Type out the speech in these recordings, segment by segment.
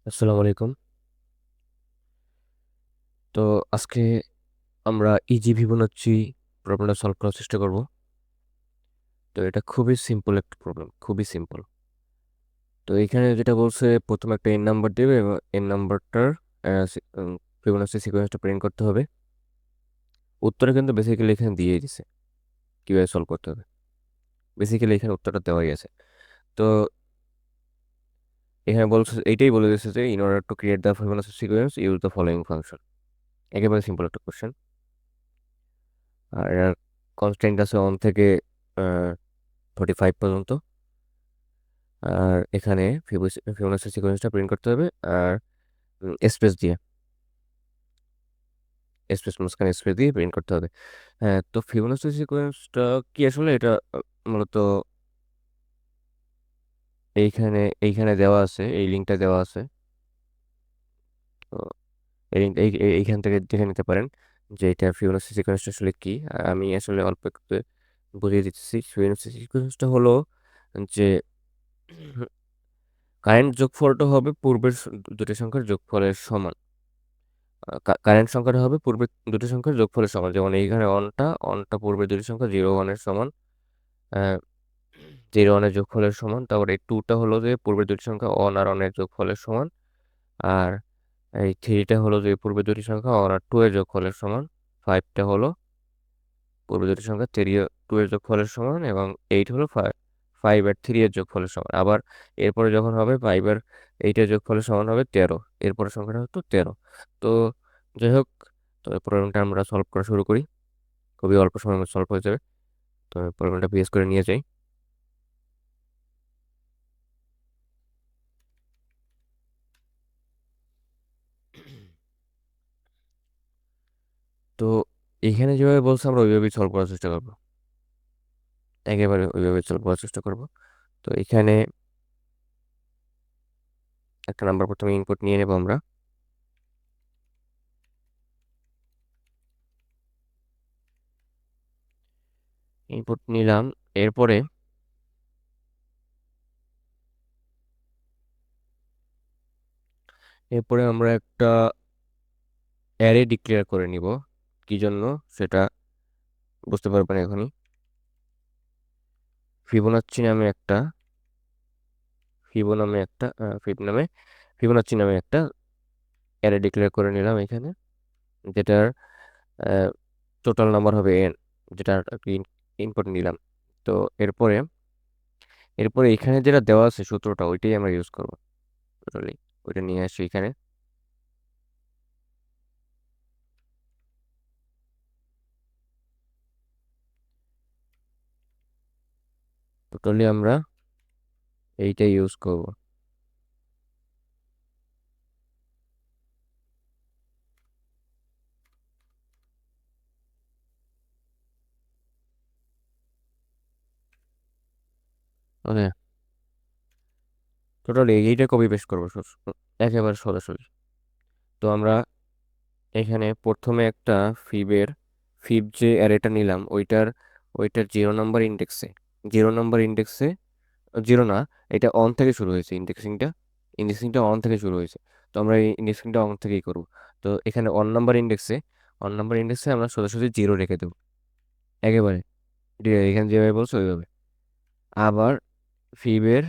আসসালামু আলাইকুম। তো আজকে আমরা ইজি ফিবোনাচ্চি প্রবলেমটা সলভ করার চেষ্টা করব। তো এটা খুবই সিম্পল একটা প্রবলেম, খুবই সিম্পল। তো এখানে যেটা বলছে, প্রথমে একটা এন নাম্বার দেবে এবং এন নাম্বারটার ফিবোনাচ্চি সিকোয়েন্সটা প্রিন্ট করতে হবে। উত্তরে কিন্তু বেসিক্যালি এখানে দিয়েই দিছে কিভাবে সলভ করতে হবে। বেসিক্যালি এখানে উত্তরটা দেওয়াই আছে। তো এখানে বলছে, এইটাই বলে দিয়েছে যে in order to create the Fibonacci sequence use the following function. একেবারে সিম্পল একটা কোশ্চেন। আর এর কনস্ট্যান্ট আছে 1 থেকে 45 পর্যন্ত। আর এখানে ফিবোনাচি সিকোয়েন্সটা প্রিন্ট করতে হবে। আর স্পেস দিয়ে, স্পেস মাঝখানে স্পেস দিয়ে প্রিন্ট করতে হবে। হ্যাঁ, তো ফিবোনাচি সিকোয়েন্সটা কি আসলে? এটা মূলত এইখানে এইখানে দেওয়া আছে, এই লিঙ্কটা দেওয়া আছে। তো এইখান থেকে দেখে নিতে পারেন যে এটা ফিবোনাচি সিকোয়েন্সটা আসলে কি। আর আমি আসলে অল্প একটু বুঝিয়ে দিচ্ছি। ফিবোনাচি সিকোয়েন্সটা হলো যে কারেন্ট যোগফলটা হবে পূর্বের দুটি সংখ্যার যোগফলের সমান। কারেন্ট সংখ্যাটা হবে পূর্বের দুটি সংখ্যার যোগফলের সমান। যেমন এইখানে অনটা অনটা পূর্বের দুটি সংখ্যা 0 1-এর সমান। 0 1-এর যোগফলের সমান। তারপরে এই টুটা হলো যে পূর্বের দুটি সংখ্যা অন আর অনের যোগফলের সমান। আর এই থ্রিটা হলো যে পূর্বের দুটি সংখ্যা অন আর টু এর যোগফলের সমান। ফাইভটা হলো পূর্বের দুটি সংখ্যা থ্রি টু এর যোগফলের সমান। এবং এইট হলো ফাইভ আর থ্রি এর যোগফলের সমান। আবার এরপরে যখন হবে ফাইভ আর এইটের যোগফলের সমান হবে 13। এরপরে সংখ্যাটা হতো 13। তো যাই হোক, তো এই প্রবলেমটা আমরা সলভ করা শুরু করি। খুবই অল্প সময়ের মধ্যে সলভ হয়ে যাবে। তো প্রবলেমটা পিএস করে নিয়ে যাই। তো এখানে যেভাবে বলছে আমরা ওইভাবেই সলভ করার চেষ্টা করবো। একেবারে ওইভাবে সলভ করার চেষ্টা করব। তো এখানে একটা নাম্বার প্রথমে ইনপুট নিয়ে নেব আমরা। ইনপুট নিলাম। এরপরে এরপরে আমরা একটা অ্যারে ডিক্লেয়ার করে নিব। কি জন্য সেটা বুঝতে পারবেন এখনই। ফিবোনাচ্চি নামে একটা ফিবো নামে একটা ফিবোনাচ্চি নামে একটা অ্যারে ডিক্লেয়ার করে নিলাম এখানে, যেটার টোটাল নাম্বার হবে n, যেটা ইনপুট নিলাম। তো এরপরে এরপরে এখানে যেটা দেওয়া আছে সূত্রটা, ওইটাই আমরা ইউজ করবো। টোটালি ওইটা নিয়ে আসি এখানে। টোটালি আমরা এইটাই ইউজ করব। ওকে, টোটালি এইটা কপি পেস্ট করবো একেবারে সরাসরি। তো আমরা এখানে প্রথমে একটা ফিবের ফিব যে অ্যারেটা নিলাম, ওইটার 0 নাম্বার ইন্ডেক্সে, 0 নাম্বার ইন্ডেক্সে, জিরো না, এটা অন থেকে শুরু হয়েছে। ইন্ডেক্সিংটা অন থেকে শুরু হয়েছে। তো আমরা এই ইন্ডেক্সিংটা অন থেকেই করব। তো এখানে অন নাম্বার ইন্ডেক্সে আমরা সোজাসুজি 0 রেখে দেবো একেবারে। এখানে যেভাবে বলছো ওইভাবে। আবার ফিবের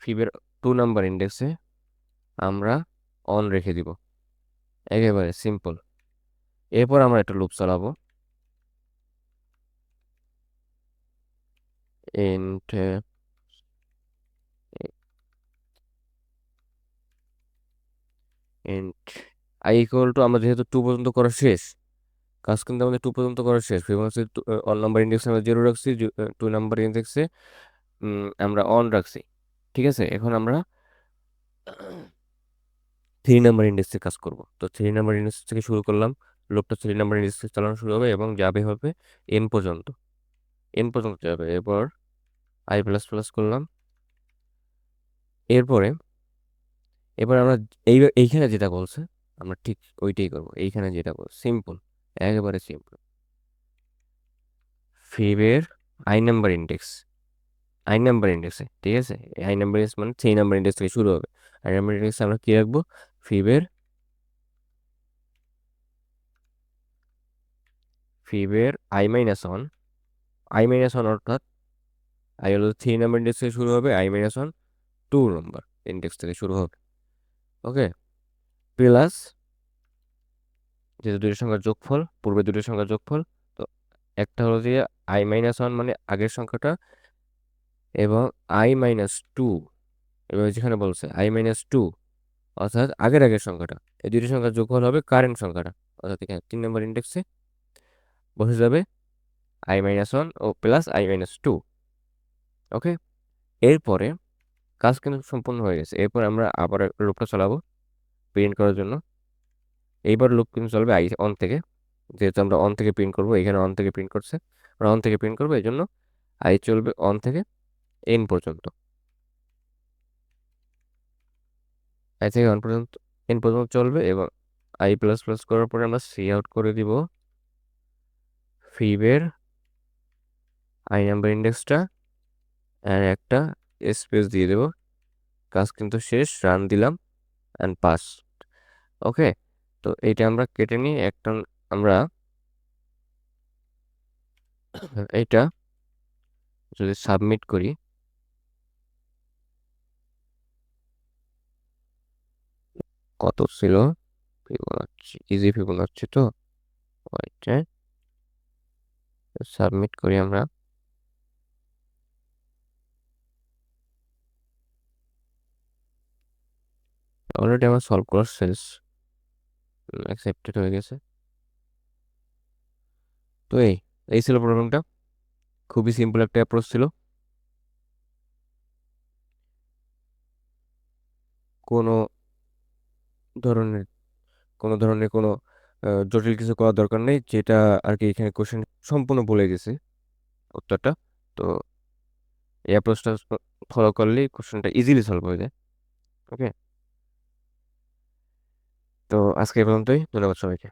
ফিবের 2 নাম্বার ইন্ডেক্সে আমরা অন রেখে দিব। একেবারে সিম্পল। এরপর আমরা একটা লুপ চালাবো। Int int I equal to, আমরা যেহেতু 2 পর্যন্ত করা শেষ, কাজ কিন্তু আমাদের 2 পর্যন্ত করা শেষ। ফিবোনাচি অন নাম্বার ইন্ডেক্সে আমরা 0 রাখছি, 2 নাম্বার ইন্ডেক্সে আমরা অন রাখছি। ঠিক আছে, এখন আমরা 3 নাম্বার ইন্ডেক্সে কাজ করব। তো 3 নাম্বার ইন্ডেক্স থেকে শুরু করলাম। লুপটা 3 নাম্বার ইন্ডেক্স থেকে চালানো শুরু হবে এবং যাবে হবে এন পর্যন্ত। এন পর্যন্ত যাবে। এরপর আই প্লাস প্লাস করলাম। এরপরে এবার আমরা এইখানে যেটা বলছে আমরা ঠিক ওইটাই করব। এইখানে যেটা বলছে সিম্পল, একেবারে সিম্পল। ফিবের আই নাম্বার ইন্ডেক্স, ঠিক আছে, আই নাম্বার ইন্ডেক্স মানে 3 নাম্বার ইন্ডেক্স থেকে শুরু হবে। আই নাম্বার ইন্ডেক্সে আমরা কি রাখবো? ফিবের i-1 অর্থাৎ আই হলো 3 নাম্বার ইন্ডেক্স থেকে শুরু হবে, i-1 2 নাম্বার ইন্ডেক্স থেকে শুরু হবে। ওকে, প্লাস যেহেতু দুইটা সংখ্যার যোগফল, পূর্বে দুটো সংখ্যার যোগফল, তো একটা হলো যে i-1 মানে আগের সংখ্যাটা, এবং i-2, এবার যেখানে বলছে i-2 অর্থাৎ আগের আগের সংখ্যাটা, এই দুইটি সংখ্যার যোগফল হবে কারেন্ট সংখ্যাটা, অর্থাৎ এখানে 3 নম্বর ইন্ডেক্সে বসে যাবে i-1 ও প্লাস i-2। ওকে, এরপরে কাজ কিন্তু সম্পূর্ণ হয়ে গেছে। এরপর আমরা আবার লুপটা চালাবো প্রিন্ট করার জন্য। এইবার লুপ কিন্তু চলবে আই অন থেকে, যেহেতু আমরা অন থেকে প্রিন্ট করবো, এখানে অন থেকে প্রিন্ট করছে, আমরা অন থেকে প্রিন্ট করবো, এই জন্য আই চলবে অন থেকে এন পর্যন্ত। আই থেকে অন পর্যন্ত, এন পর্যন্ত চলবে, এবং আই প্লাস প্লাস করার পরে আমরা সি আউট করে দিব ফিবের আই নাম্বার ইন্ডেক্সটা, আর একটা স্পেস দিয়ে দেব। কাজ কিন্তু শেষ, রান দিলাম অ্যান্ড পাস। ওকে, তো এইটা আমরা কেটে নিই একটা, আমরা এইটা যদি সাবমিট করি, কত ছিল ফিবোনাচ্চি, ইজি ফিবোনাচ্চি, তো ওইটা সাবমিট করি আমরা। অলরেডি আমার সলভ করা শেষ, অ্যাকসেপ্টেড হয়ে গেছে। তো এই ছিল প্রবলেমটা, খুবই সিম্পল একটা অ্যাপ্রোচ ছিল। কোনো ধরনের কোনো জটিল কিছু করার দরকার নেই, যেটা আর কি এখানে কোশ্চেন সম্পূর্ণ বলে গেছে উত্তরটা। তো এই অ্যাপ্রোচটা ফলো করলেই কোশ্চেনটা ইজিলি সলভ হয়ে যায়। ওকে, তো আজকে এই পর্যন্তই, ধন্যবাদ সবাইকে।